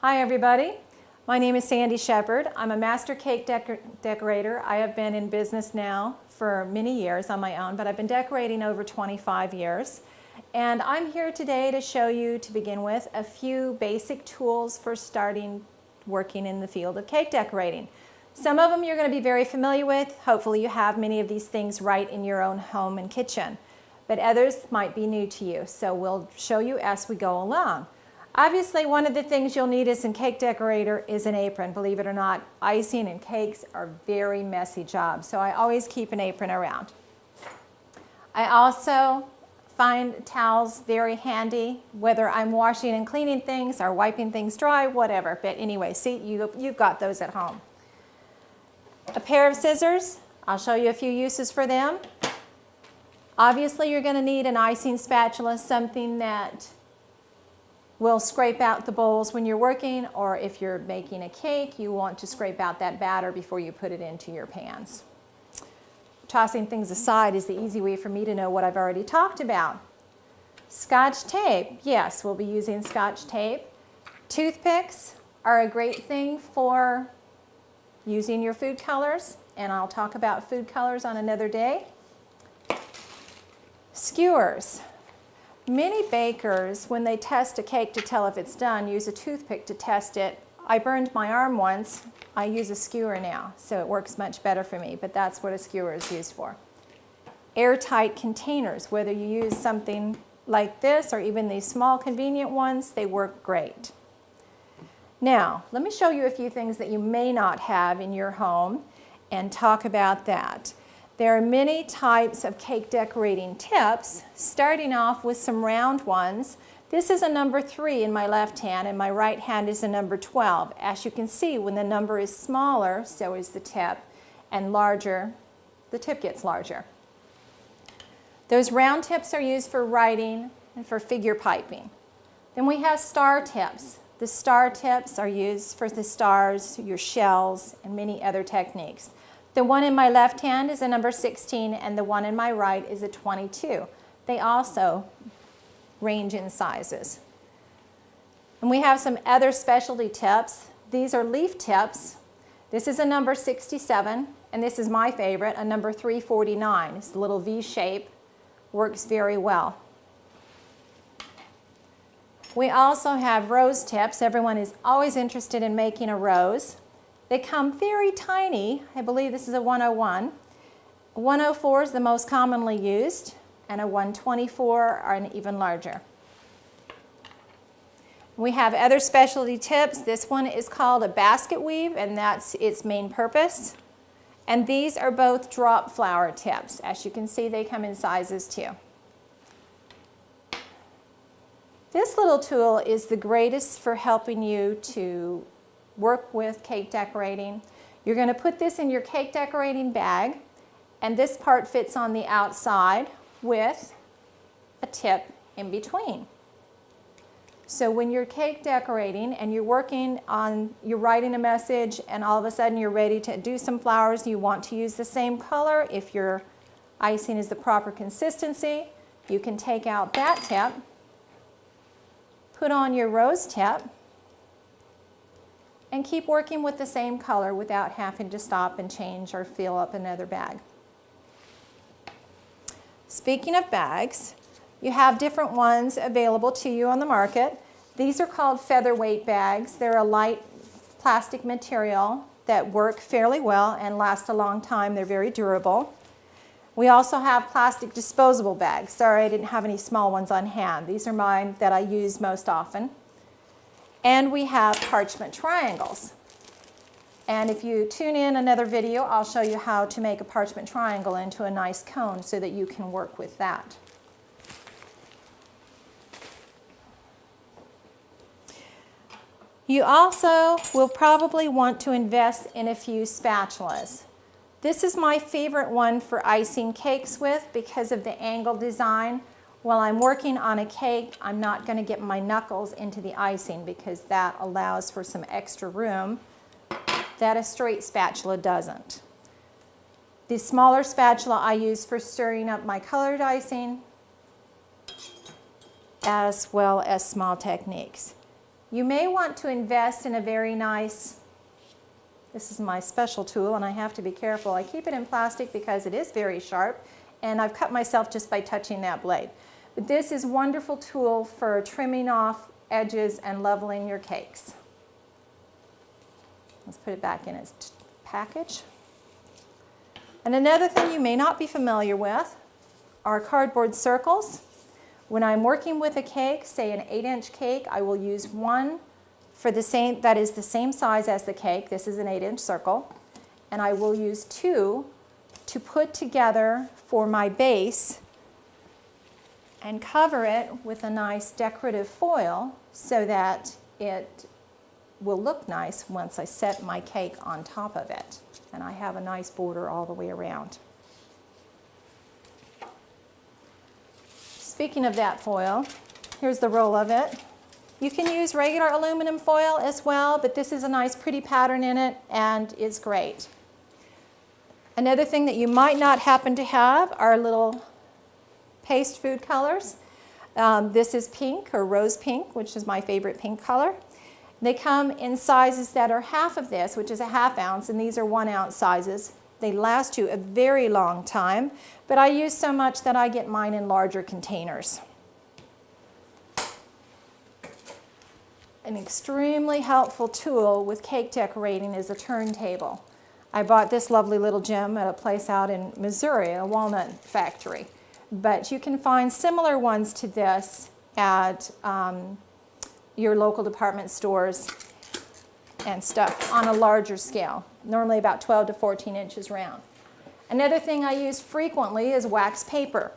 Hi everybody, my name is Sandy Shepard. I'm a master cake decorator. I have been in business now for many years on my own, but I've been decorating over 25 years. And I'm here today to show you, to begin with, a few basic tools for starting working in the field of cake decorating. Some of them you're going to be very familiar with. Hopefully you have many of these things right in your own home and kitchen. But others might be new to you, so we'll show you as we go along. Obviously, one of the things you'll need as a cake decorator is an apron. Believe it or not, icing and cakes are very messy jobs, so I always keep an apron around. I also find towels very handy, whether I'm washing and cleaning things or wiping things dry, whatever. But anyway, see, you've got those at home. A pair of scissors. I'll show you a few uses for them. Obviously, you're going to need an icing spatula, something that will scrape out the bowls when you're working, or if you're making a cake, you want to scrape out that batter before you put it into your pans. Tossing things aside is the easy way for me to know what I've already talked about. Scotch tape. Yes, we'll be using Scotch tape. Toothpicks are a great thing for using your food colors, and I'll talk about food colors on another day. Skewers. Many bakers, when they test a cake to tell if it's done, use a toothpick to test it. I burned my arm once. I use a skewer now, so it works much better for me, but that's what a skewer is used for. Airtight containers, whether you use something like this or even these small convenient ones, they work great. Now, let me show you a few things that you may not have in your home and talk about that. There are many types of cake decorating tips, starting off with some round ones. This is a number 3 in my left hand, and my right hand is a number 12. As you can see, when the number is smaller, so is the tip, and larger, the tip gets larger. Those round tips are used for writing and for figure piping. Then we have star tips. The star tips are used for the stars, your shells, and many other techniques. The one in my left hand is a number 16, and the one in my right is a 22. They also range in sizes. And we have some other specialty tips. These are leaf tips. This is a number 67, and this is my favorite, a number 349. It's a little V shape, works very well. We also have rose tips. Everyone is always interested in making a rose. They come very tiny. I believe this is a 101. A 104 is the most commonly used, and a 124 are an even larger. We have other specialty tips. This one is called a basket weave, and that's its main purpose. And these are both drop flower tips. As you can see, they come in sizes too. This little tool is the greatest for helping you to work with cake decorating. You're going to put this in your cake decorating bag, and this part fits on the outside with a tip in between. So when you're cake decorating and you're working on, you're writing a message, and all of a sudden you're ready to do some flowers, you want to use the same color. If your icing is the proper consistency, you can take out that tip, put on your rose tip, and keep working with the same color without having to stop and change or fill up another bag. Speaking of bags, you have different ones available to you on the market. These are called featherweight bags. They're a light plastic material that work fairly well and last a long time. They're very durable. We also have plastic disposable bags. Sorry, I didn't have any small ones on hand. These are mine that I use most often. And we have parchment triangles. And if you tune in another video, I'll show you how to make a parchment triangle into a nice cone so that you can work with that. You also will probably want to invest in a few spatulas. This is my favorite one for icing cakes with because of the angle design. While I'm working on a cake, I'm not going to get my knuckles into the icing because that allows for some extra room that a straight spatula doesn't. The smaller spatula I use for stirring up my colored icing, as well as small techniques. you may want to invest in a very nice, this is my special tool and I have to be careful. I keep it in plastic because it is very sharp and I've cut myself just by touching that blade. But this is a wonderful tool for trimming off edges and leveling your cakes. Let's put it back in its package. And another thing you may not be familiar with are cardboard circles. When I'm working with a cake, say an 8-inch cake, I will use one for the same, that is the same size as the cake. This is an 8-inch circle. And I will use 2 to put together for my base and cover it with a nice decorative foil so that it will look nice once I set my cake on top of it. And I have a nice border all the way around. Speaking of that foil, here's the roll of it. You can use regular aluminum foil as well, but this is a nice pretty pattern in it and it's great. Another thing that you might not happen to have are little paste food colors. This is pink or rose pink, which is my favorite pink color. They come in sizes that are half of this, which is a 1/2 ounce, and these are 1 ounce sizes. They last you a very long time, but I use so much that I get mine in larger containers. An extremely helpful tool with cake decorating is a turntable. I bought this lovely little gem at a place out in Missouri, a walnut factory. But you can find similar ones to this at your local department stores and stuff on a larger scale, normally about 12 to 14 inches round. Another thing I use frequently is wax paper.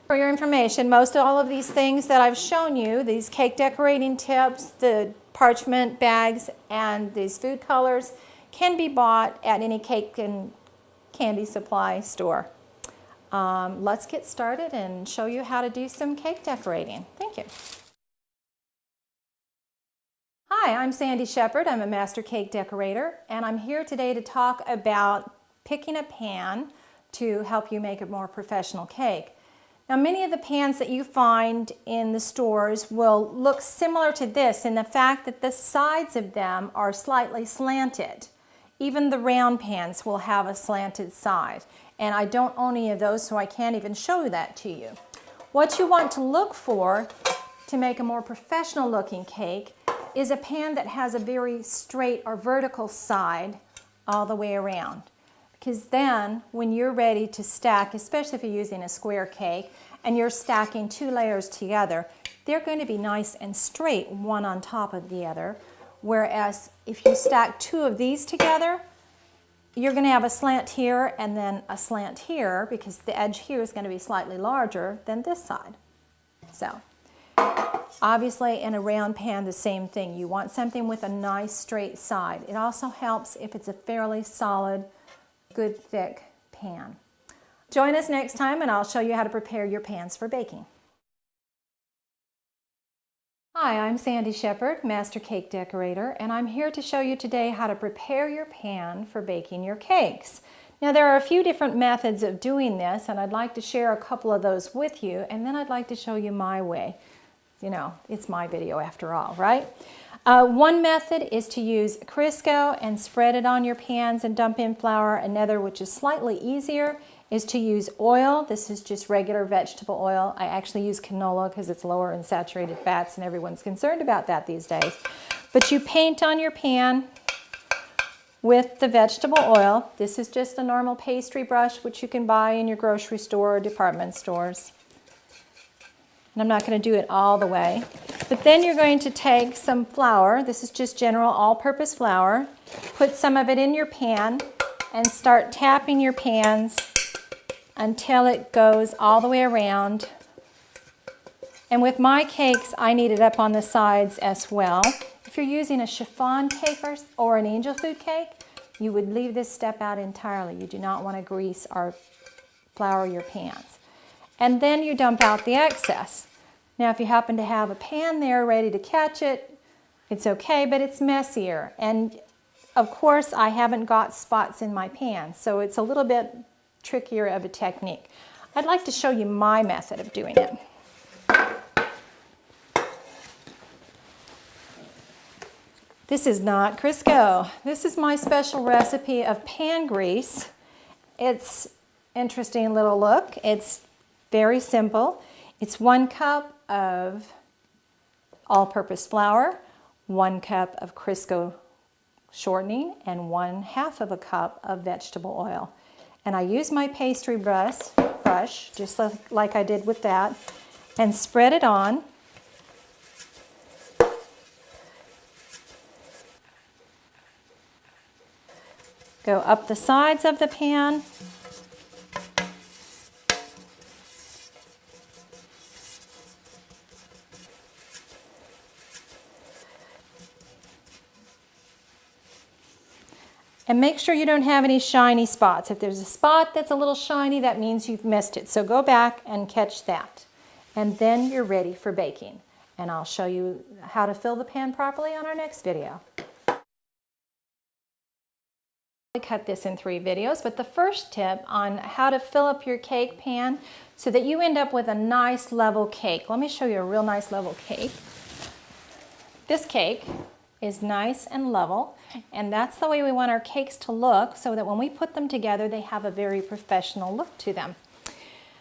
For your information, most all of these things that I've shown you, these cake decorating tips, the parchment bags, and these food colors, can be bought at any cake and candy supply store. Let's get started and show you how to do some cake decorating. Thank you. Hi, I'm Sandy Shepard. I'm a master cake decorator, and I'm here today to talk about picking a pan to help you make a more professional cake. Now, many of the pans that you find in the stores will look similar to this in the fact that the sides of them are slightly slanted. Even the round pans will have a slanted side, and I don't own any of those, so I can't even show that to you. What you want to look for to make a more professional looking cake is a pan that has a very straight or vertical side all the way around. Because then when you're ready to stack, especially if you're using a square cake and you're stacking 2 layers together, they're going to be nice and straight one on top of the other. Whereas if you stack 2 of these together, you're going to have a slant here and then a slant here because the edge here is going to be slightly larger than this side. So obviously in a round pan, the same thing. You want something with a nice straight side. It also helps if it's a fairly solid, good thick pan. Join us next time and I'll show you how to prepare your pans for baking. Hi, I'm Sandy Shepard, Master Cake Decorator, and I'm here to show you today how to prepare your pan for baking your cakes. Now, there are a few different methods of doing this, and I'd like to share a couple of those with you, and then I'd like to show you my way. You know, it's my video after all, right? One method is to use Crisco and spread it on your pans and dump in flour. Another, which is slightly easier, is to use oil. This is just regular vegetable oil. I actually use canola because it's lower in saturated fats and everyone's concerned about that these days. But you paint on your pan with the vegetable oil. This is just a normal pastry brush which you can buy in your grocery store or department stores. And I'm not going to do it all the way. But then you're going to take some flour. This is just general all-purpose flour. Put some of it in your pan and start tapping your pans until it goes all the way around. And with my cakes, I knead it up on the sides as well. If you're using a chiffon cake or an angel food cake, you would leave this step out entirely. You do not want to grease or flour your pans. And then you dump out the excess. Now, if you happen to have a pan there ready to catch it, it's okay, but it's messier. And of course, I haven't got spots in my pan, so it's a little bit trickier of a technique. I'd like to show you my method of doing it. This is not Crisco. This is my special recipe of pan grease. It's interesting little look. It's very simple. It's 1 cup of all-purpose flour, 1 cup of Crisco shortening, and 1/2 of a cup of vegetable oil. And I use my pastry brush, just like I did with that, and spread it on. Go up the sides of the pan. And make sure you don't have any shiny spots. If there's a spot that's a little shiny, that means you've missed it. So go back and catch that. And then you're ready for baking. And I'll show you how to fill the pan properly on our next video. I cut this in 3 videos, but the first tip on how to fill up your cake pan so that you end up with a nice level cake. Let me show you a real nice level cake. This cake is nice and level, and that's the way we want our cakes to look so that when we put them together they have a very professional look to them.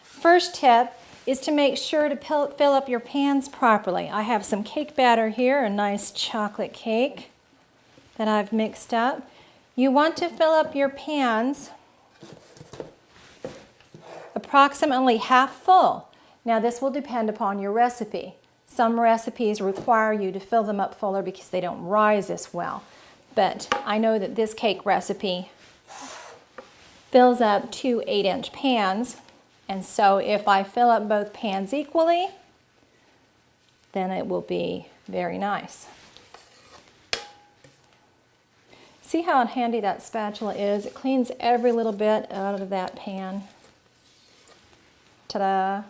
First tip is to make sure to fill up your pans properly. I have some cake batter here, a nice chocolate cake that I've mixed up. You want to fill up your pans approximately half full. Now this will depend upon your recipe. Some recipes require you to fill them up fuller because they don't rise as well. But I know that this cake recipe fills up 2 8-inch pans. And so if I fill up both pans equally, then it will be very nice. See how handy that spatula is? It cleans every little bit out of that pan. Ta-da!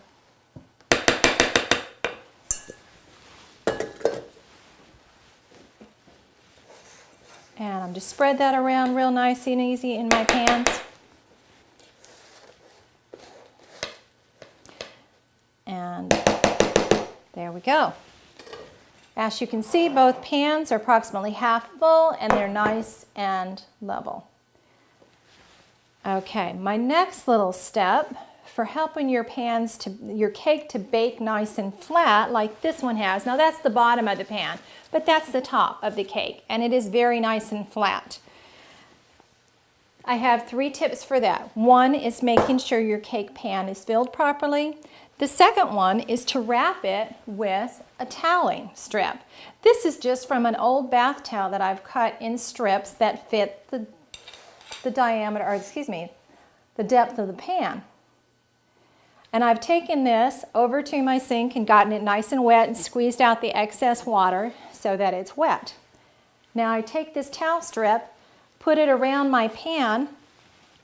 And I'm just spread that around real nice and easy in my pans. And there we go. As you can see, both pans are approximately half full and they're nice and level. Okay, my next little step for helping your cake to bake nice and flat like this one has. Now that's the bottom of the pan, but that's the top of the cake, and it is very nice and flat. I have 3 tips for that. One is making sure your cake pan is filled properly. The second one is to wrap it with a toweling strip. This is just from an old bath towel that I've cut in strips that fit the diameter, or excuse me, the depth of the pan. And I've taken this over to my sink and gotten it nice and wet and squeezed out the excess water so that it's wet. Now I take this towel strip, put it around my pan,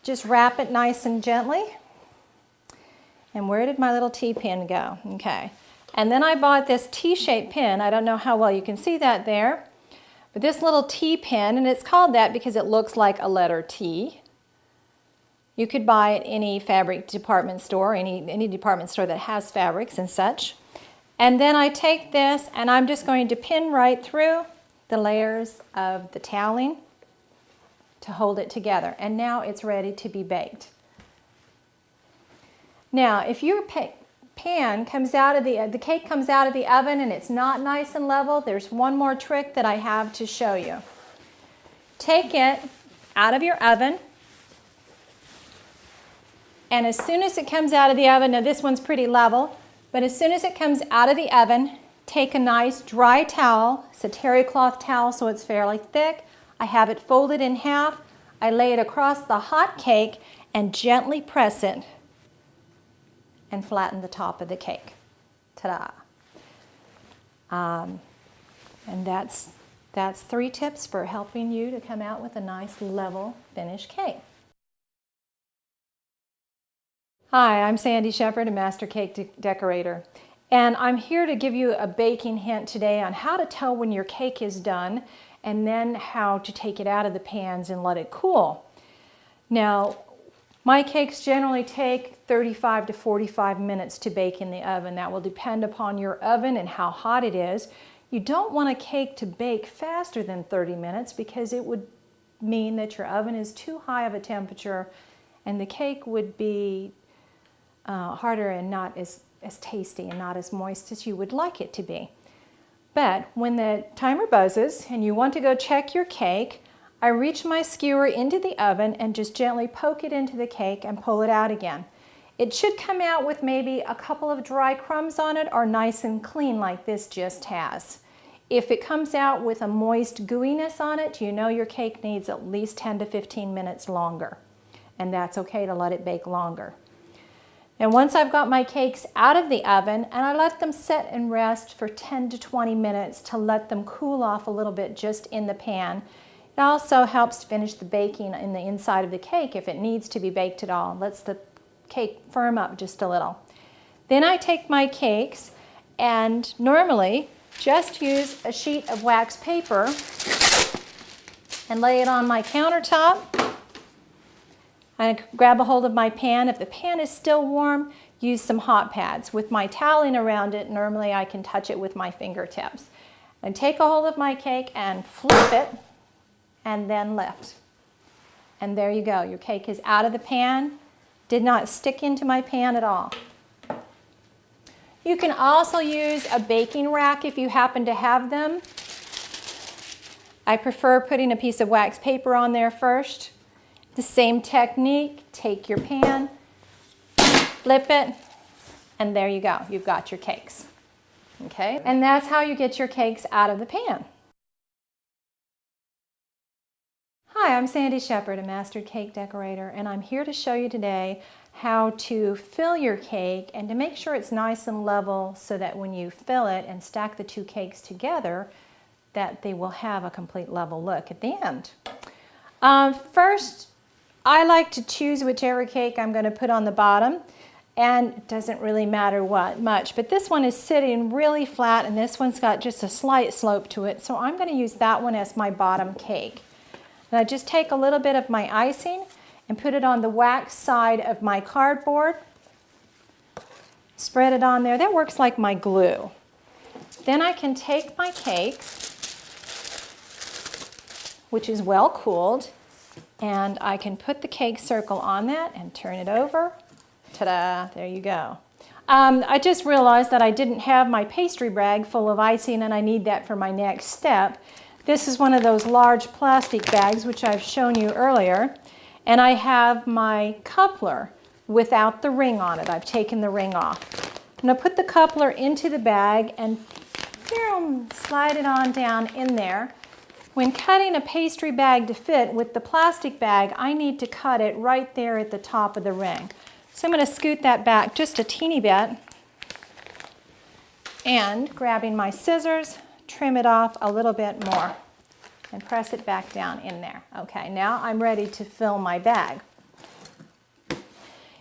just wrap it nice and gently. And where did my little T-pin go? Okay. And then I bought this T-shaped pin. I don't know how well you can see that there. But this little T-pin, and it's called that because it looks like a letter T. You could buy it at any fabric department store, any department store that has fabrics and such. And then I take this and I'm just going to pin right through the layers of the toweling to hold it together. And now it's ready to be baked. Now, if your pan comes out of the cake comes out of the oven and it's not nice and level, there's one more trick that I have to show you. Take it out of your oven, and as soon as it comes out of the oven, now this one's pretty level, but as soon as it comes out of the oven, take a nice dry towel. It's a terry cloth towel, so it's fairly thick. I have it folded in half. I lay it across the hot cake and gently press it and flatten the top of the cake. Ta-da! And that's 3 tips for helping you to come out with a nice level finished cake. Hi, I'm Sandy Shepard, a master cake decorator, and I'm here to give you a baking hint today on how to tell when your cake is done and then how to take it out of the pans and let it cool. Now, my cakes generally take 35 to 45 minutes to bake in the oven. That will depend upon your oven and how hot it is. You don't want a cake to bake faster than 30 minutes because it would mean that your oven is too high of a temperature and the cake would be harder and not as tasty and not as moist as you would like it to be. But when the timer buzzes and you want to go check your cake, I reach my skewer into the oven and just gently poke it into the cake and pull it out again. It should come out with maybe a couple of dry crumbs on it or nice and clean like this just has. If it comes out with a moist gooiness on it, you know your cake needs at least 10 to 15 minutes longer. And that's okay to let it bake longer. And once I've got my cakes out of the oven, and I let them sit and rest for 10 to 20 minutes to let them cool off a little bit just in the pan. It also helps finish the baking in the inside of the cake if it needs to be baked at all. Lets the cake firm up just a little. Then I take my cakes and normally just use a sheet of wax paper and lay it on my countertop. I grab a hold of my pan. If the pan is still warm, use some hot pads. With my toweling around it, normally I can touch it with my fingertips. And take a hold of my cake and flip it and then lift. And there you go. Your cake is out of the pan. Did not stick into my pan at all. You can also use a baking rack if you happen to have them. I prefer putting a piece of wax paper on there first. The same technique, take your pan, flip it, and there you go. You've got your cakes. Okay? And that's how you get your cakes out of the pan. Hi, I'm Sandy Shepard, a master cake decorator, and I'm here to show you today how to fill your cake and to make sure it's nice and level so that when you fill it and stack the two cakes together, that they will have a complete level look at the end. First, I like to choose whichever cake I'm going to put on the bottom, and it doesn't really matter what much, but this one is sitting really flat and this one's got just a slight slope to it, so I'm going to use that one as my bottom cake. And I just take a little bit of my icing and put it on the wax side of my cardboard. Spread it on there. That works like my glue. Then I can take my cake, which is well cooled, and I can put the cake circle on that and turn it over. Ta-da, there you go. I just realized that I didn't have my pastry bag full of icing and I need that for my next step. This is one of those large plastic bags which I've shown you earlier, and I have my coupler without the ring on it. I've taken the ring off. I'm going to put the coupler into the bag and slide it on down in there. When cutting a pastry bag to fit with the plastic bag, I need to cut it right there at the top of the ring. So I'm going to scoot that back just a teeny bit and grabbing my scissors, trim it off a little bit more and press it back down in there. Okay, now I'm ready to fill my bag.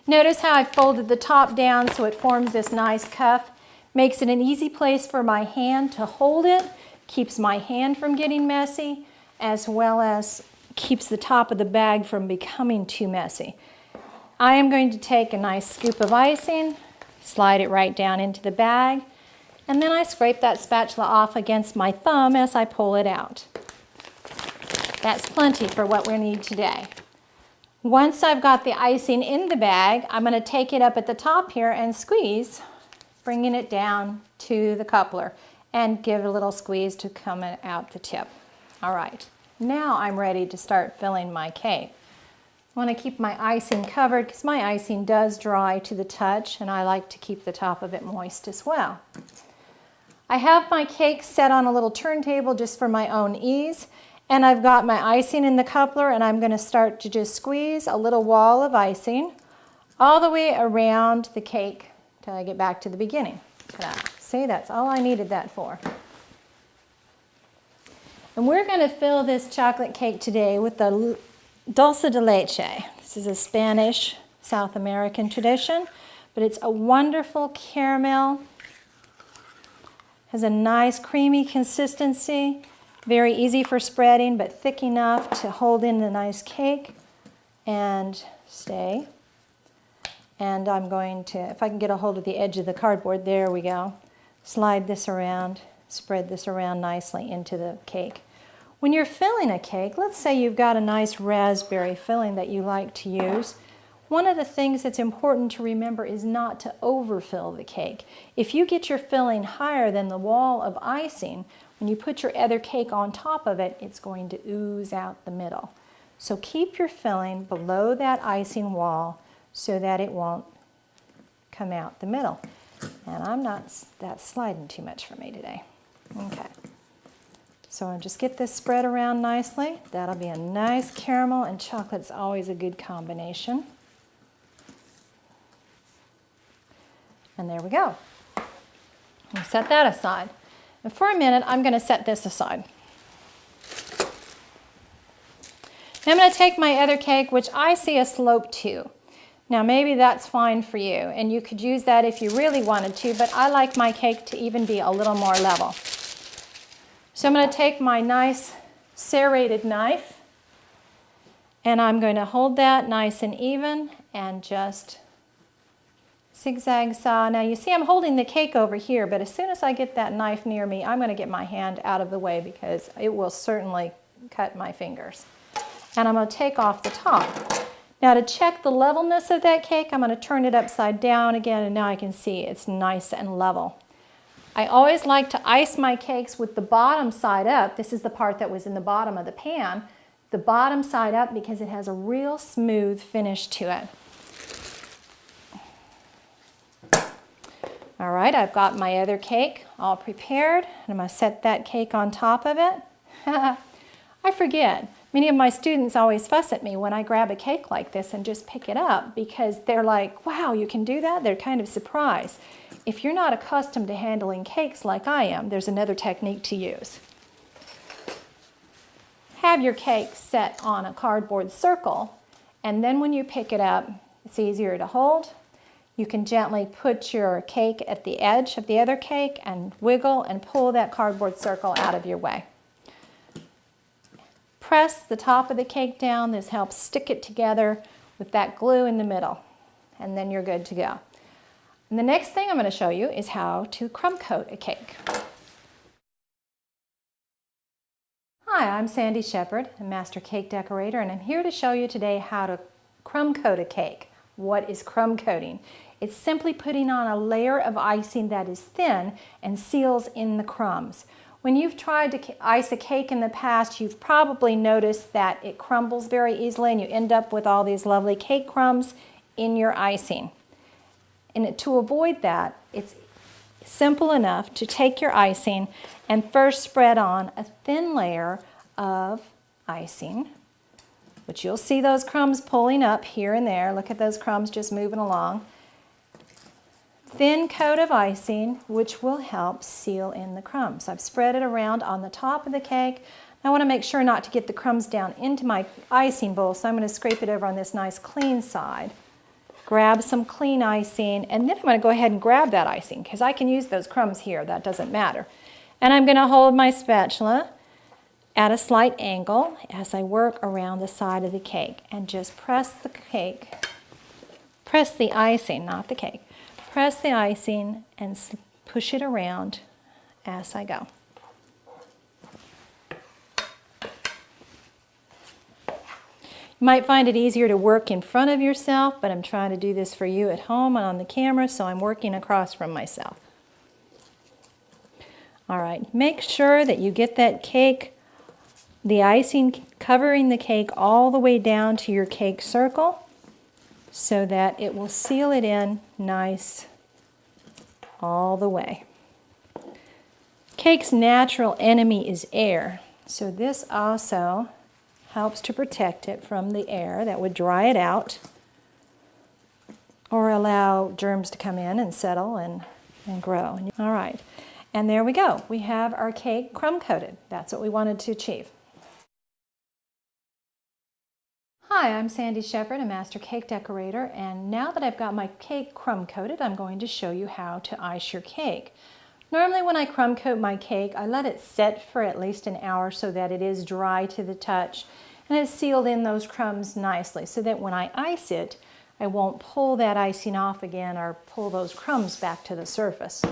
Notice how I folded the top down so it forms this nice cuff. Makes it an easy place for my hand to hold it, keeps my hand from getting messy, as well as keeps the top of the bag from becoming too messy. I am going to take a nice scoop of icing, slide it right down into the bag, and then I scrape that spatula off against my thumb as I pull it out. That's plenty for what we need today. Once I've got the icing in the bag, I'm going to take it up at the top here and squeeze, bringing it down to the coupler, and give it a little squeeze to come out the tip. All right, now I'm ready to start filling my cake. I want to keep my icing covered because my icing does dry to the touch, and I like to keep the top of it moist as well. I have my cake set on a little turntable just for my own ease, and I've got my icing in the coupler, and I'm going to start to just squeeze a little wall of icing all the way around the cake until I get back to the beginning. Ta-da. See, that's all I needed that for. And we're going to fill this chocolate cake today with the dulce de leche. This is a Spanish South American tradition, but it's a wonderful caramel. Has a nice creamy consistency, very easy for spreading, but thick enough to hold in the nice cake and stay. And I'm going to, if I can get a hold of the edge of the cardboard, there we go. Slide this around spread this around nicely into the cake. When you're filling a cake, let's say you've got a nice raspberry filling that you like to use. One of the things that's important to remember is not to overfill the cake. If you get your filling higher than the wall of icing, when you put your other cake on top of it, it's going to ooze out the middle. So keep your filling below that icing wall so that it won't come out the middle. And that's sliding too much for me today. Okay. So I'll just get this spread around nicely. That'll be a nice caramel, and chocolate's always a good combination. And there we go. We'll set that aside. And for a minute, I'm going to set this aside. Now I'm going to take my other cake, which I see a slope to. Now maybe that's fine for you, and you could use that if you really wanted to, but I like my cake to even be a little more level. So I'm going to take my nice serrated knife, and I'm going to hold that nice and even and just zigzag saw. Now you see I'm holding the cake over here, but as soon as I get that knife near me, I'm going to get my hand out of the way because it will certainly cut my fingers. And I'm going to take off the top. Now to check the levelness of that cake, I'm going to turn it upside down again, and now I can see it's nice and level. I always like to ice my cakes with the bottom side up. This is the part that was in the bottom of the pan. The bottom side up because it has a real smooth finish to it. All right, I've got my other cake all prepared, and I'm going to set that cake on top of it. I forget. Many of my students always fuss at me when I grab a cake like this and just pick it up because they're like, wow, you can do that? They're kind of surprised. If you're not accustomed to handling cakes like I am, there's another technique to use. Have your cake set on a cardboard circle, and then when you pick it up, it's easier to hold. You can gently put your cake at the edge of the other cake and wiggle and pull that cardboard circle out of your way. Press the top of the cake down. This helps stick it together with that glue in the middle, and then you're good to go. And the next thing I'm going to show you is how to crumb coat a cake. Hi, I'm Sandy Shepard, a master cake decorator, and I'm here to show you today how to crumb coat a cake. What is crumb coating? It's simply putting on a layer of icing that is thin and seals in the crumbs. When you've tried to ice a cake in the past, you've probably noticed that it crumbles very easily and you end up with all these lovely cake crumbs in your icing. And to avoid that, it's simple enough to take your icing and first spread on a thin layer of icing, which you'll see those crumbs pulling up here and there. Look at those crumbs just moving along. Thin coat of icing, which will help seal in the crumbs. I've spread it around on the top of the cake. I want to make sure not to get the crumbs down into my icing bowl, so I'm going to scrape it over on this nice clean side. Grab some clean icing, and then I'm going to go ahead and grab that icing because I can use those crumbs here. That doesn't matter. And I'm going to hold my spatula at a slight angle as I work around the side of the cake and just press the icing, not the cake. Press the icing and push it around as I go. You might find it easier to work in front of yourself, but I'm trying to do this for you at home and on the camera, so I'm working across from myself. All right, make sure that you get that cake, the icing covering the cake all the way down to your cake circle so that it will seal it in nice all the way. Cake's natural enemy is air, so this also helps to protect it from the air that would dry it out or allow germs to come in and settle and grow. All right, and there we go. We have our cake crumb coated. That's what we wanted to achieve. Hi, I'm Sandy Shepard, a master cake decorator, and now that I've got my cake crumb coated, I'm going to show you how to ice your cake. Normally when I crumb coat my cake, I let it set for at least an hour so that it is dry to the touch and it's sealed in those crumbs nicely so that when I ice it, I won't pull that icing off again or pull those crumbs back to the surface.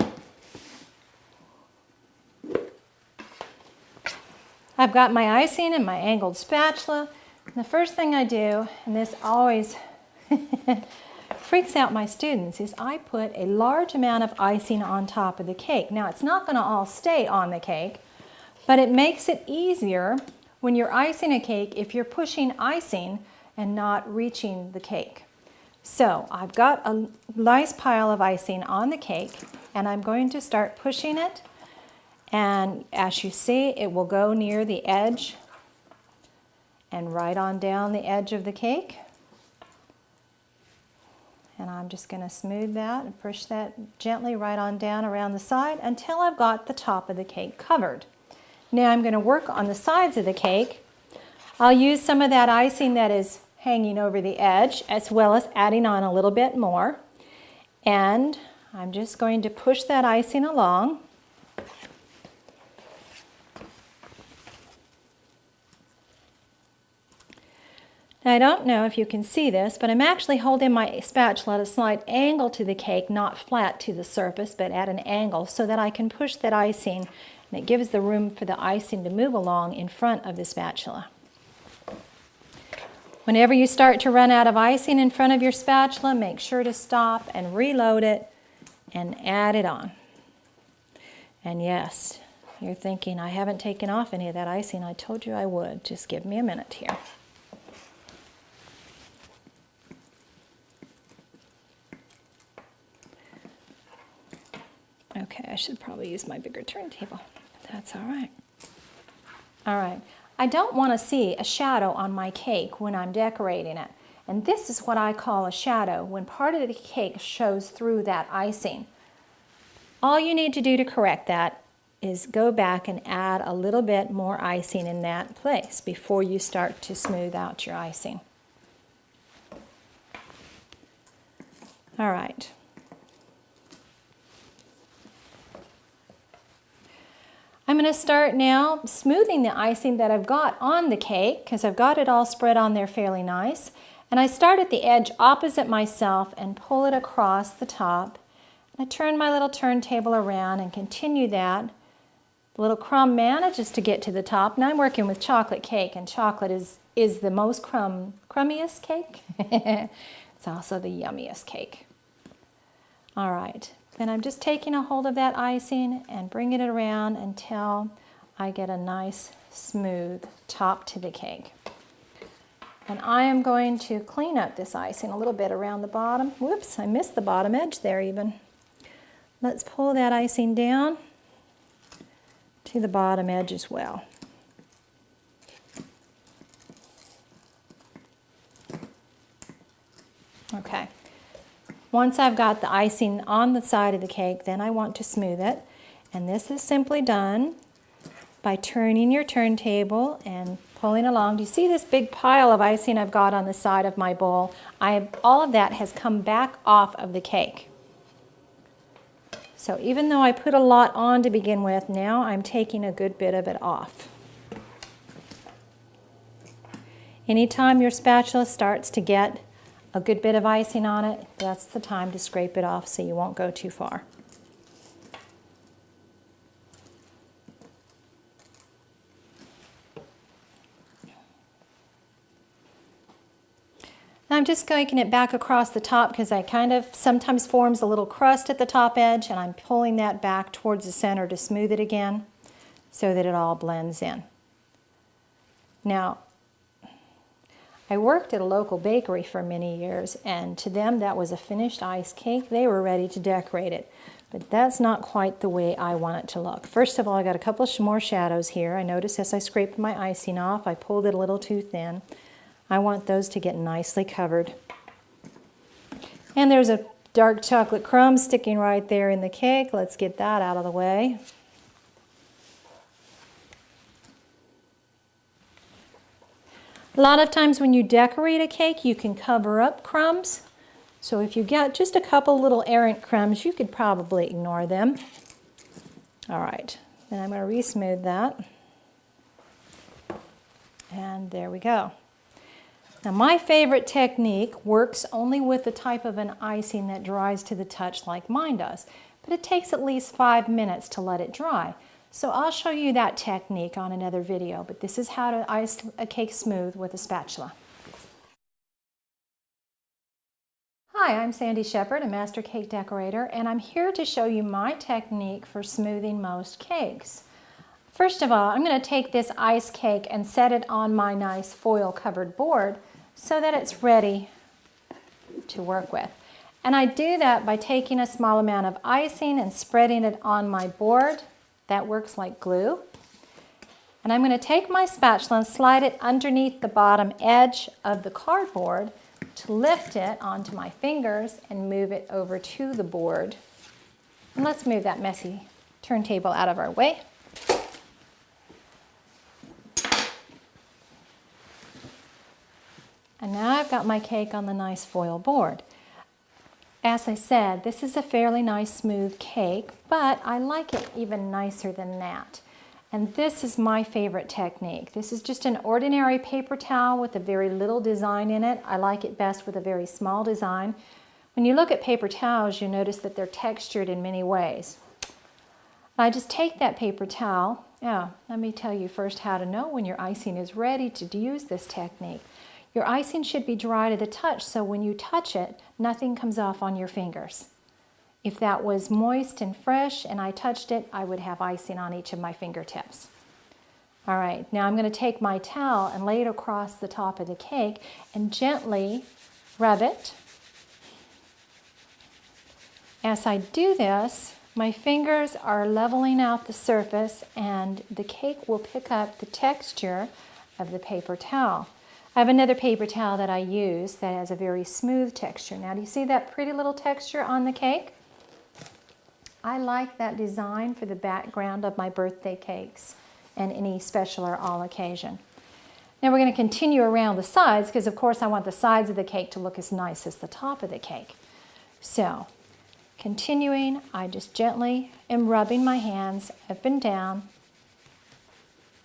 I've got my icing and my angled spatula. And the first thing I do, and this always freaks out my students, is I put a large amount of icing on top of the cake. Now, it's not going to all stay on the cake, but it makes it easier when you're icing a cake if you're pushing icing and not reaching the cake. So I've got a nice pile of icing on the cake, and I'm going to start pushing it. And as you see, it will go near the edge and right on down the edge of the cake. And I'm just going to smooth that and push that gently right on down around the side until I've got the top of the cake covered. Now I'm going to work on the sides of the cake. I'll use some of that icing that is hanging over the edge, as well as adding on a little bit more. And I'm just going to push that icing along. Now, I don't know if you can see this, but I'm actually holding my spatula at a slight angle to the cake, not flat to the surface, but at an angle, so that I can push that icing, and it gives the room for the icing to move along in front of the spatula. Whenever you start to run out of icing in front of your spatula, make sure to stop and reload it and add it on. And yes, you're thinking, I haven't taken off any of that icing. I told you I would. Just give me a minute here. Okay, I should probably use my bigger turntable. That's all right. All right. I don't want to see a shadow on my cake when I'm decorating it. And this is what I call a shadow, when part of the cake shows through that icing. All you need to do to correct that is go back and add a little bit more icing in that place before you start to smooth out your icing. All right. I'm going to start now smoothing the icing that I've got on the cake, because I've got it all spread on there fairly nice. And I start at the edge opposite myself and pull it across the top. I turn my little turntable around and continue that. The little crumb manages to get to the top. Now I'm working with chocolate cake, and chocolate is the most crummiest cake. It's also the yummiest cake. All right. Then I'm just taking a hold of that icing and bringing it around until I get a nice smooth top to the cake. And I am going to clean up this icing a little bit around the bottom. Whoops, I missed the bottom edge there even. Let's pull that icing down to the bottom edge as well. Okay. Once I've got the icing on the side of the cake, then I want to smooth it. And this is simply done by turning your turntable and pulling along. Do you see this big pile of icing I've got on the side of my bowl? All of that has come back off of the cake. So even though I put a lot on to begin with, now I'm taking a good bit of it off. Anytime your spatula starts to get a good bit of icing on it, that's the time to scrape it off so you won't go too far. Now I'm just going it back across the top because I kind of sometimes forms a little crust at the top edge, and I'm pulling that back towards the center to smooth it again so that it all blends in. Now, I worked at a local bakery for many years, and to them that was a finished ice cake. They were ready to decorate it, but that's not quite the way I want it to look. First of all, I got a couple more shadows here. I noticed as I scraped my icing off, I pulled it a little too thin. I want those to get nicely covered. And there's a dark chocolate crumb sticking right there in the cake. Let's get that out of the way. A lot of times when you decorate a cake, you can cover up crumbs. So if you get just a couple little errant crumbs, you could probably ignore them. All right, then I'm going to re-smooth that. And there we go. Now my favorite technique works only with the type of an icing that dries to the touch like mine does, but it takes at least 5 minutes to let it dry. So I'll show you that technique on another video, but this is how to ice a cake smooth with a spatula. Hi, I'm Sandy Shepard, a master cake decorator, and I'm here to show you my technique for smoothing most cakes. First of all, I'm going to take this ice cake and set it on my nice foil covered board so that it's ready to work with. And I do that by taking a small amount of icing and spreading it on my board. That works like glue. And I'm going to take my spatula and slide it underneath the bottom edge of the cardboard to lift it onto my fingers and move it over to the board. And let's move that messy turntable out of our way. And now I've got my cake on the nice foil board. As I said, this is a fairly nice smooth cake, but I like it even nicer than that. And this is my favorite technique. This is just an ordinary paper towel with a very little design in it. I like it best with a very small design. When you look at paper towels, you notice that they're textured in many ways. I just take that paper towel. Now, let me tell you first how to know when your icing is ready to use this technique. Your icing should be dry to the touch, so when you touch it, nothing comes off on your fingers. If that was moist and fresh and I touched it, I would have icing on each of my fingertips. All right, now I'm going to take my towel and lay it across the top of the cake and gently rub it. As I do this, my fingers are leveling out the surface and the cake will pick up the texture of the paper towel. I have another paper towel that I use that has a very smooth texture. Now, do you see that pretty little texture on the cake? I like that design for the background of my birthday cakes and any special or all occasion. Now we're going to continue around the sides because, of course, I want the sides of the cake to look as nice as the top of the cake. So, continuing, I just gently am rubbing my hands up and down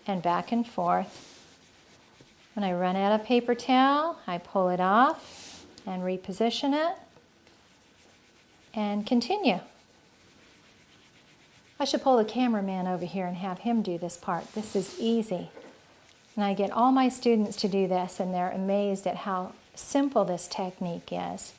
and back and forth. When I run out of paper towel, I pull it off and reposition it and continue. I should pull the cameraman over here and have him do this part. This is easy. And I get all my students to do this and they're amazed at how simple this technique is.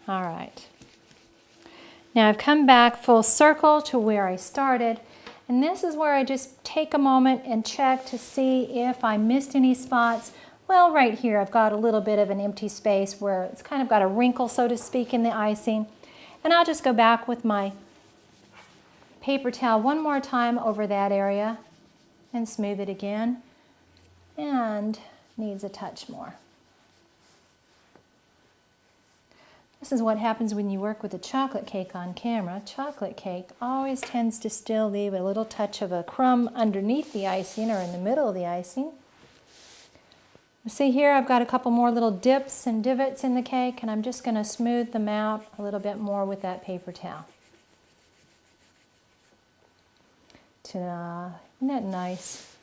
All right. Now I've come back full circle to where I started, and this is where I just take a moment and check to see if I missed any spots. Well, right here I've got a little bit of an empty space where it's kind of got a wrinkle, so to speak, in the icing. And I'll just go back with my paper towel one more time over that area and smooth it again. And needs a touch more. This is what happens when you work with a chocolate cake on camera. Chocolate cake always tends to still leave a little touch of a crumb underneath the icing or in the middle of the icing. See here, I've got a couple more little dips and divots in the cake, and I'm just going to smooth them out a little bit more with that paper towel. Ta-da! Isn't that nice?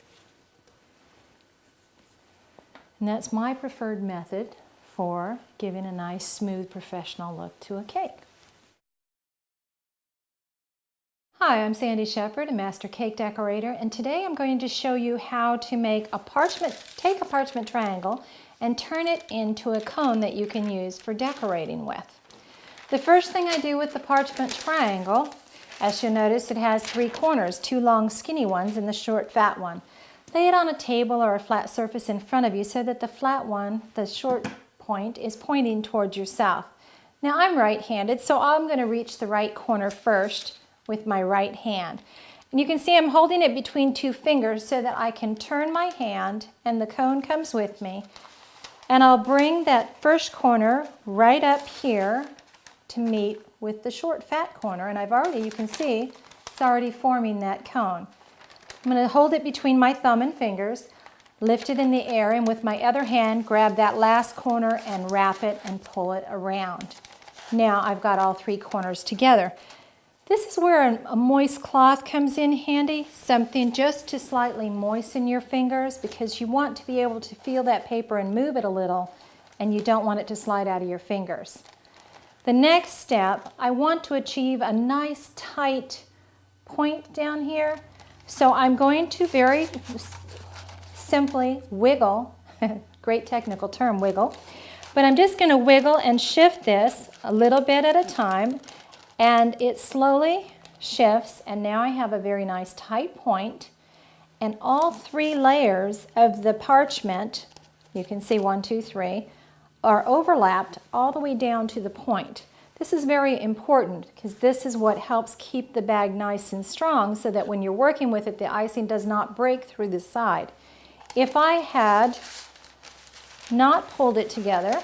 And that's my preferred method for giving a nice, smooth, professional look to a cake. Hi, I'm Sandy Shepard, a master cake decorator, and today I'm going to show you how to make take a parchment triangle and turn it into a cone that you can use for decorating with. The first thing I do with the parchment triangle, as you'll notice, it has 3 corners, 2 long skinny ones and the short fat one. Lay it on a table or a flat surface in front of you so that the flat one, the short point, is pointing towards yourself. Now I'm right-handed, so I'm going to reach the right corner first with my right hand. And you can see I'm holding it between 2 fingers so that I can turn my hand and the cone comes with me. And I'll bring that first corner right up here to meet with the short fat corner. And you can see, it's already forming that cone. I'm going to hold it between my thumb and fingers, lift it in the air, and with my other hand, grab that last corner and wrap it and pull it around. Now I've got all 3 corners together. This is where a moist cloth comes in handy, something just to slightly moisten your fingers because you want to be able to feel that paper and move it a little, and you don't want it to slide out of your fingers. The next step, I want to achieve a nice tight point down here, so I'm going to very simply wiggle, great technical term, wiggle, but I'm just going to wiggle and shift this a little bit at a time. And it slowly shifts, and now I have a very nice tight point, and all 3 layers of the parchment, you can see 1, 2, 3, are overlapped all the way down to the point. This is very important because this is what helps keep the bag nice and strong so that when you're working with it, the icing does not break through the side. If I had not pulled it together,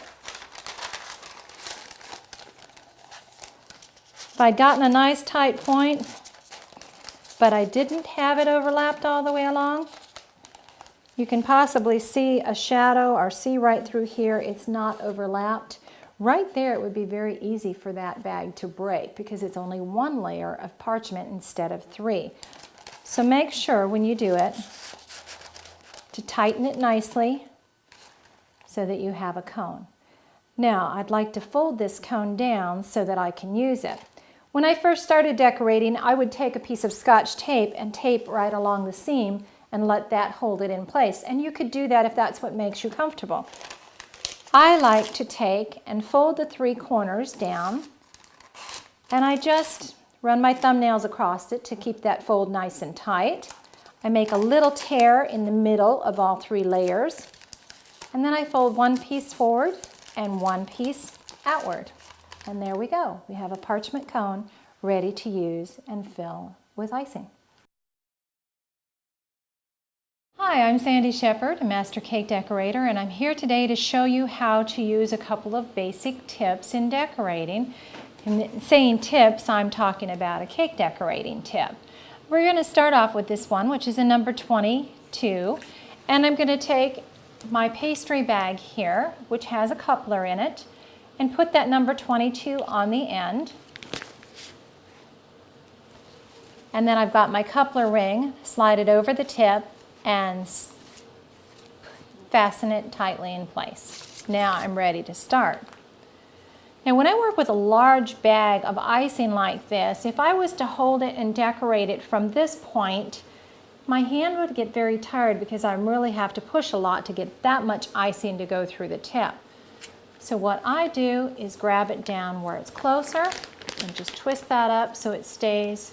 if I'd gotten a nice tight point, but I didn't have it overlapped all the way along, you can possibly see a shadow or see right through here. It's not overlapped. Right there, it would be very easy for that bag to break because it's only 1 layer of parchment instead of 3. So make sure when you do it to tighten it nicely so that you have a cone. Now, I'd like to fold this cone down so that I can use it. When I first started decorating, I would take a piece of Scotch tape and tape right along the seam and let that hold it in place. And you could do that if that's what makes you comfortable. I like to take and fold the 3 corners down, and I just run my thumbnails across it to keep that fold nice and tight. I make a little tear in the middle of all 3 layers, and then I fold 1 piece forward and 1 piece outward. And there we go. We have a parchment cone ready to use and fill with icing. Hi, I'm Sandy Shepard, a master cake decorator, and I'm here today to show you how to use a couple of basic tips in decorating. And saying tips, I'm talking about a cake decorating tip. We're going to start off with this one, which is a number 22, and I'm going to take my pastry bag here, which has a coupler in it, and put that number 22 on the end. And then I've got my coupler ring, slide it over the tip, and fasten it tightly in place. Now I'm ready to start. Now when I work with a large bag of icing like this, if I was to hold it and decorate it from this point, my hand would get very tired because I really have to push a lot to get that much icing to go through the tip. So what I do is grab it down where it's closer and just twist that up so it stays,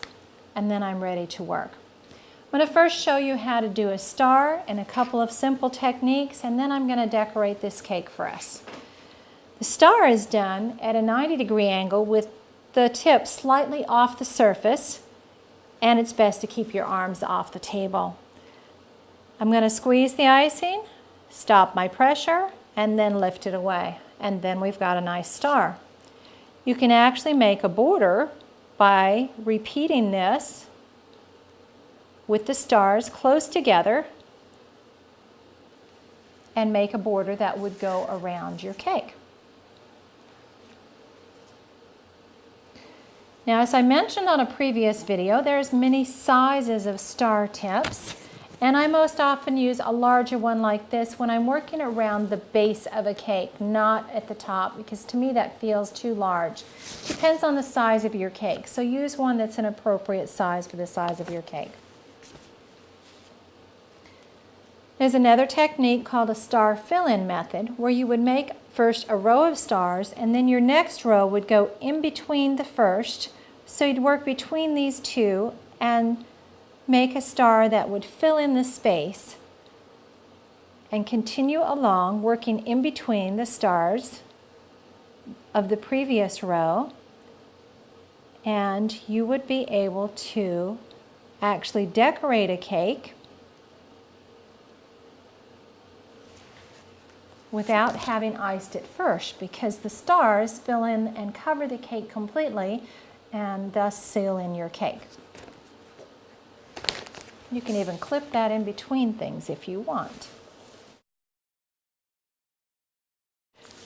and then I'm ready to work. I'm going to first show you how to do a star and a couple of simple techniques, and then I'm going to decorate this cake for us. The star is done at a 90-degree angle with the tip slightly off the surface, and it's best to keep your arms off the table. I'm going to squeeze the icing, stop my pressure, and then lift it away. And then we've got a nice star. You can actually make a border by repeating this with the stars close together and make a border that would go around your cake. Now, as I mentioned on a previous video, there's many sizes of star tips, and I most often use a larger one like this when I'm working around the base of a cake, not at the top, because to me that feels too large. Depends on the size of your cake, so use one that's an appropriate size for the size of your cake. There's another technique called a star fill-in method, where you would make first a row of stars, and then your next row would go in between the first, so you'd work between these two and make a star that would fill in the space and continue along working in between the stars of the previous row, and you would be able to actually decorate a cake without having iced it first, because the stars fill in and cover the cake completely and thus seal in your cake. You can even clip that in between things if you want.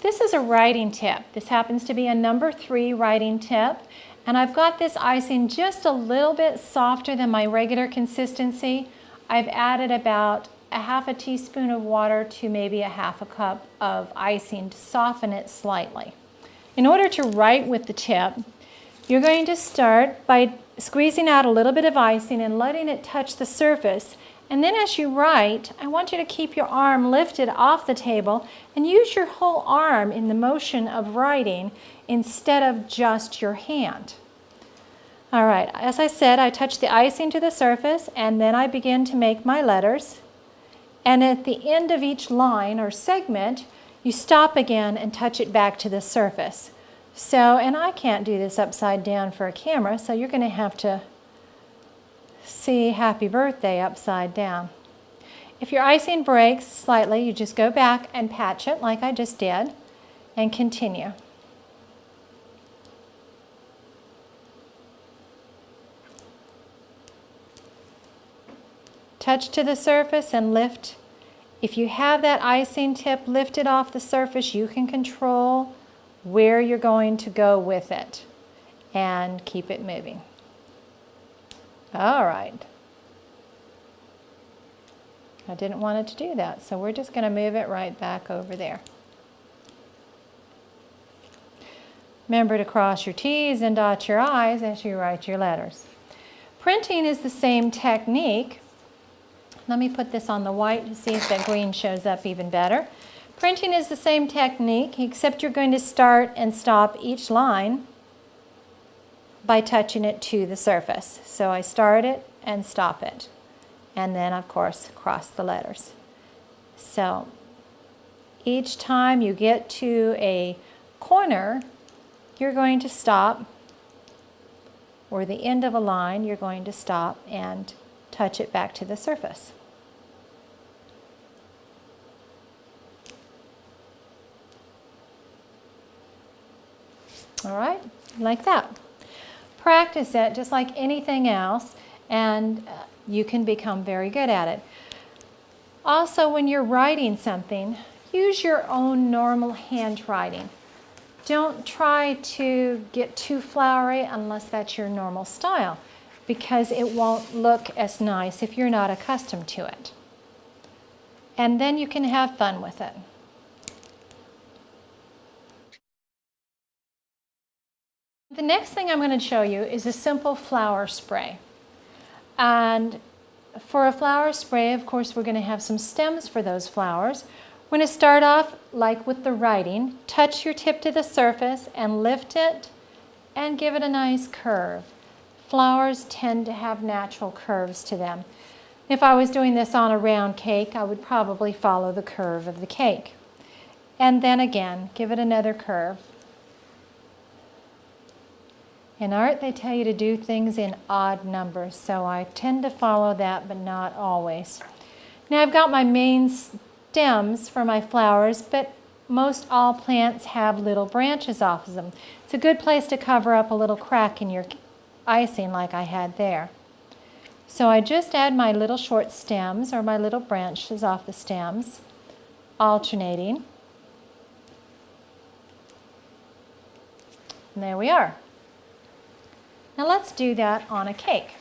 This is a writing tip. This happens to be a number 3 writing tip, And I've got this icing just a little bit softer than my regular consistency. I've added about a half a teaspoon of water to maybe a half a cup of icing to soften it slightly. In order to write with the tip, you're going to start by squeezing out a little bit of icing and letting it touch the surface. And then as you write, I want you to keep your arm lifted off the table and use your whole arm in the motion of writing instead of just your hand. All right, as I said, I touch the icing to the surface and then I begin to make my letters. And at the end of each line or segment, you stop again and touch it back to the surface. So, and I can't do this upside down for a camera, so you're going to have to see happy birthday upside down. If your icing breaks slightly, you just go back and patch it like I just did and continue. Touch to the surface and lift. If you have that icing tip lifted off the surface, you can control where you're going to go with it and keep it moving. All right. I didn't want it to do that, so we're just going to move it right back over there. Remember to cross your T's and dot your I's as you write your letters. Printing is the same technique. Let me put this on the white to see if that green shows up even better. Printing is the same technique, except you're going to start and stop each line by touching it to the surface. So I start it and stop it. And then, of course, cross the letters. So each time you get to a corner, you're going to stop, or the end of a line, you're going to stop and touch it back to the surface. All right, like that. Practice it just like anything else, and you can become very good at it. Also, when you're writing something, use your own normal handwriting. Don't try to get too flowery unless that's your normal style, because it won't look as nice if you're not accustomed to it. And then you can have fun with it. The next thing I'm going to show you is a simple flower spray. And for a flower spray, of course, we're going to have some stems for those flowers. We're going to start off like with the writing. Touch your tip to the surface and lift it and give it a nice curve. Flowers tend to have natural curves to them. If I was doing this on a round cake, I would probably follow the curve of the cake. And then again, give it another curve. In art, they tell you to do things in odd numbers, so I tend to follow that, but not always. Now I've got my main stems for my flowers, but most all plants have little branches off of them. It's a good place to cover up a little crack in your icing like I had there. So I just add my little short stems, or my little branches off the stems, alternating. And there we are. Now let's do that on a cake.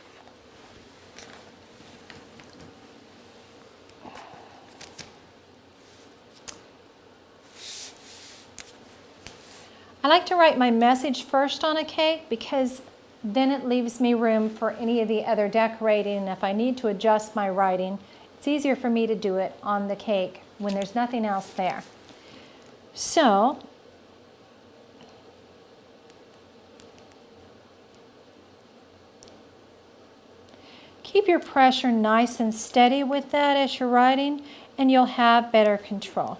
I like to write my message first on a cake because then it leaves me room for any of the other decorating, and if I need to adjust my writing, it's easier for me to do it on the cake when there's nothing else there. So, keep your pressure nice and steady with that as you're writing, and you'll have better control.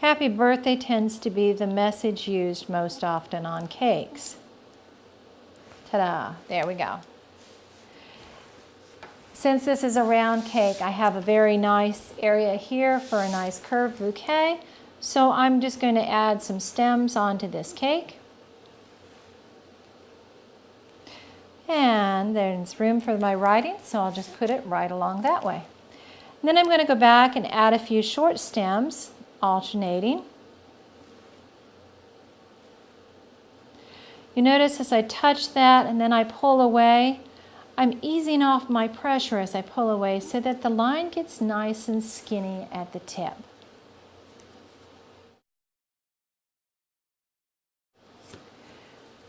Happy birthday tends to be the message used most often on cakes. Ta-da, there we go. Since this is a round cake, I have a very nice area here for a nice curved bouquet. So I'm just going to add some stems onto this cake. And there's room for my writing, so I'll just put it right along that way. And then I'm going to go back and add a few short stems alternating. You notice as I touch that and then I pull away, I'm easing off my pressure as I pull away so that the line gets nice and skinny at the tip.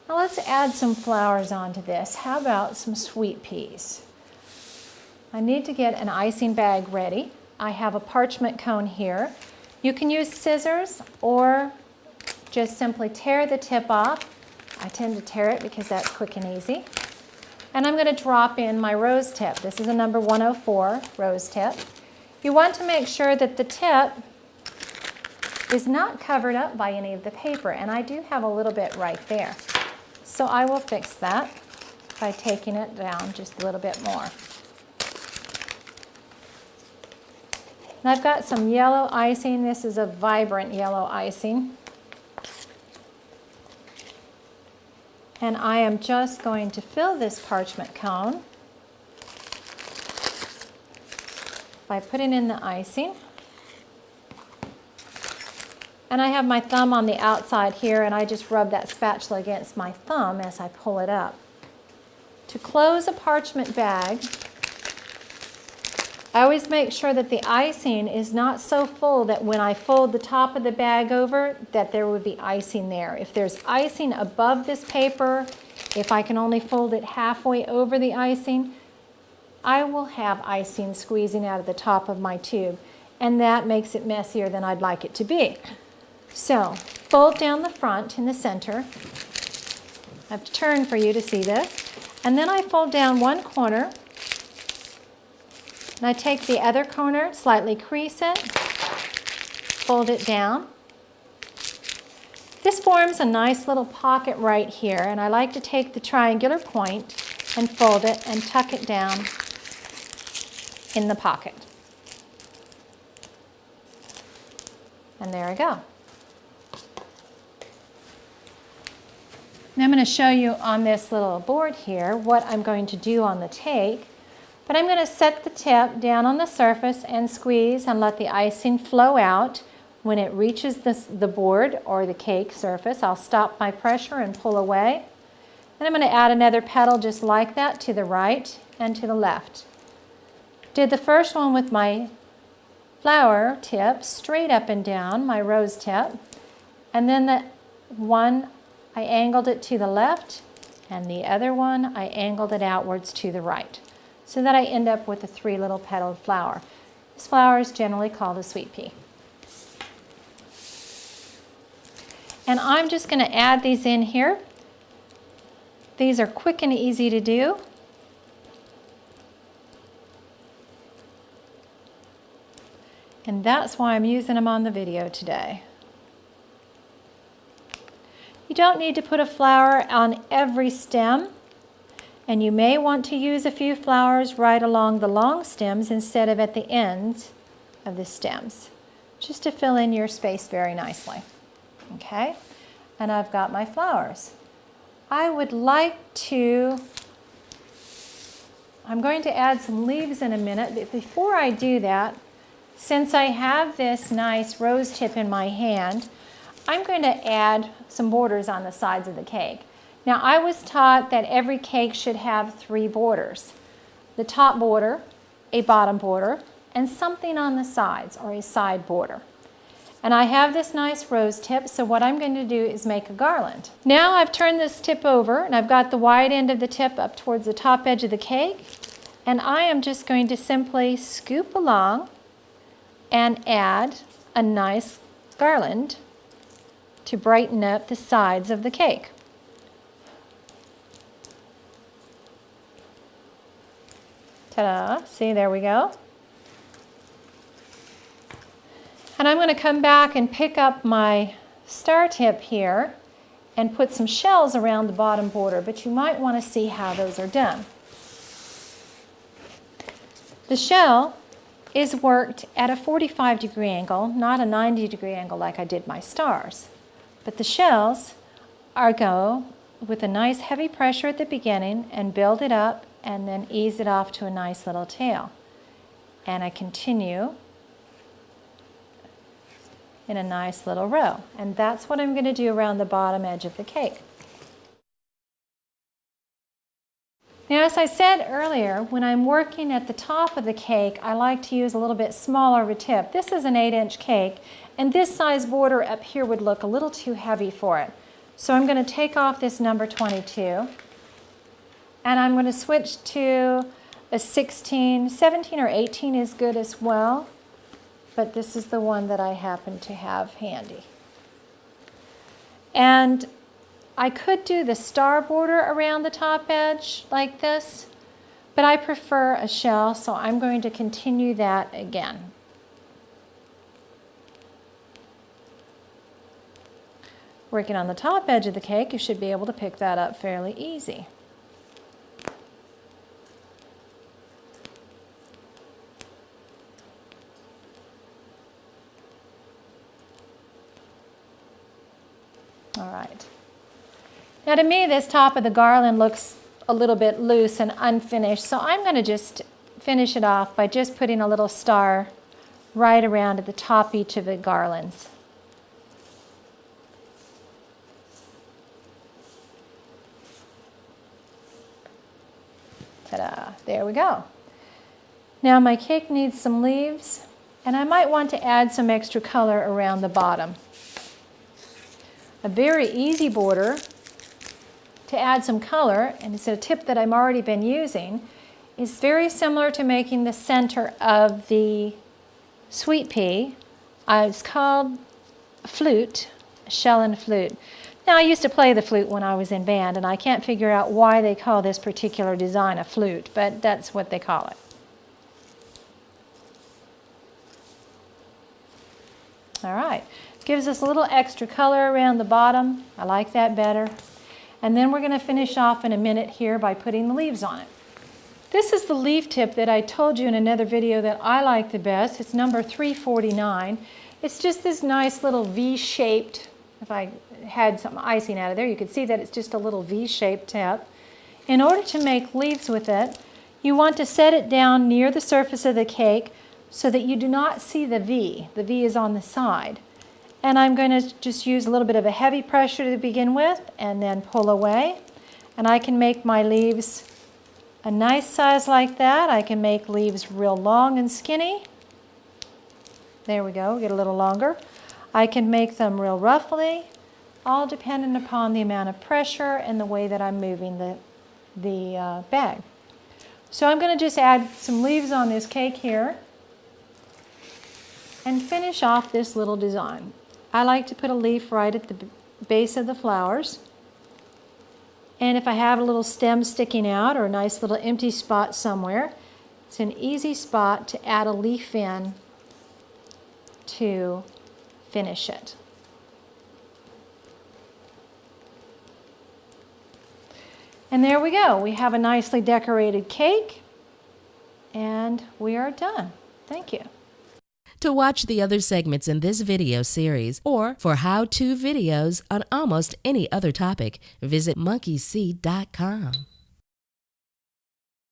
Now let's add some flowers onto this. How about some sweet peas? I need to get an icing bag ready. I have a parchment cone here. You can use scissors or just simply tear the tip off. I tend to tear it because that's quick and easy. And I'm going to drop in my rose tip. This is a number 104 rose tip. You want to make sure that the tip is not covered up by any of the paper, and I do have a little bit right there. So I will fix that by taking it down just a little bit more. And I've got some yellow icing. This is a vibrant yellow icing. And I am just going to fill this parchment cone by putting in the icing. And I have my thumb on the outside here, and I just rub that spatula against my thumb as I pull it up. To close a parchment bag, I always make sure that the icing is not so full that when I fold the top of the bag over, that there would be icing there. If there's icing above this paper, if I can only fold it halfway over the icing, I will have icing squeezing out of the top of my tube, and that makes it messier than I'd like it to be. So, fold down the front in the center. I have to turn for you to see this. And then I fold down one corner. And I take the other corner, slightly crease it, fold it down. This forms a nice little pocket right here, and I like to take the triangular point and fold it and tuck it down in the pocket. And there I go. Now I'm going to show you on this little board here what I'm going to do on the take. But I'm going to set the tip down on the surface and squeeze and let the icing flow out. When it reaches the board or the cake surface, I'll stop my pressure and pull away. And I'm going to add another petal just like that to the right and to the left. Did the first one with my flower tip straight up and down, my rose tip. And then the one, I angled it to the left, and the other one, I angled it outwards to the right, so that I end up with a 3 little petaled flower. This flower is generally called a sweet pea. And I'm just going to add these in here. These are quick and easy to do. And that's why I'm using them on the video today. You don't need to put a flower on every stem. And you may want to use a few flowers right along the long stems instead of at the ends of the stems, just to fill in your space very nicely. Okay, and I've got my flowers. I would like to, I'm going to add some leaves in a minute, but before I do that, since I have this nice rose tip in my hand, I'm going to add some borders on the sides of the cake. Now, I was taught that every cake should have 3 borders. The top border, a bottom border, and something on the sides, or a side border. And I have this nice rose tip, so what I'm going to do is make a garland. Now I've turned this tip over, and I've got the wide end of the tip up towards the top edge of the cake, and I am just going to simply scoop along and add a nice garland to brighten up the sides of the cake. Ta-da! See, there we go. And I'm going to come back and pick up my star tip here and put some shells around the bottom border, but you might want to see how those are done. The shell is worked at a 45-degree angle, not a 90-degree angle like I did my stars. But the shells go with a nice heavy pressure at the beginning and build it up and then ease it off to a nice little tail. And I continue in a nice little row. And that's what I'm going to do around the bottom edge of the cake. Now, as I said earlier, when I'm working at the top of the cake, I like to use a little bit smaller of a tip. This is an 8-inch cake, and this size border up here would look a little too heavy for it. So I'm going to take off this number 22, and I'm going to switch to a 16, 17 or 18 is good as well, but this is the one that I happen to have handy. And I could do the star border around the top edge like this, but I prefer a shell, so I'm going to continue that again. Working on the top edge of the cake, you should be able to pick that up fairly easy. All right. Now to me, this top of the garland looks a little bit loose and unfinished, so I'm going to just finish it off by just putting a little star right around at the top each of the garlands. Ta-da! There we go. Now my cake needs some leaves, and I might want to add some extra color around the bottom. A very easy border to add some color, and it's a tip that I've already been using, is very similar to making the center of the sweet pea. It's called flute, shell and flute. Now I used to play the flute when I was in band, and I can't figure out why they call this particular design a flute, but that's what they call it. All right, gives us a little extra color around the bottom. I like that better. And then we're going to finish off in a minute here by putting the leaves on it. This is the leaf tip that I told you in another video that I like the best. It's number 349. It's just this nice little V-shaped, if I had some icing out of there, you could see that it's just a little V-shaped tip. In order to make leaves with it, you want to set it down near the surface of the cake so that you do not see the V. The V is on the side. And I'm going to just use a little bit of a heavy pressure to begin with and then pull away. And I can make my leaves a nice size like that. I can make leaves real long and skinny. There we go, get a little longer. I can make them real roughly, all dependent upon the amount of pressure and the way that I'm moving the bag. So I'm going to just add some leaves on this cake here and finish off this little design. I like to put a leaf right at the base of the flowers. And if I have a little stem sticking out or a nice little empty spot somewhere, it's an easy spot to add a leaf in to finish it. And there we go. We have a nicely decorated cake, and we are done. Thank you. To watch the other segments in this video series or for how-to videos on almost any other topic, visit monkeyseed.com.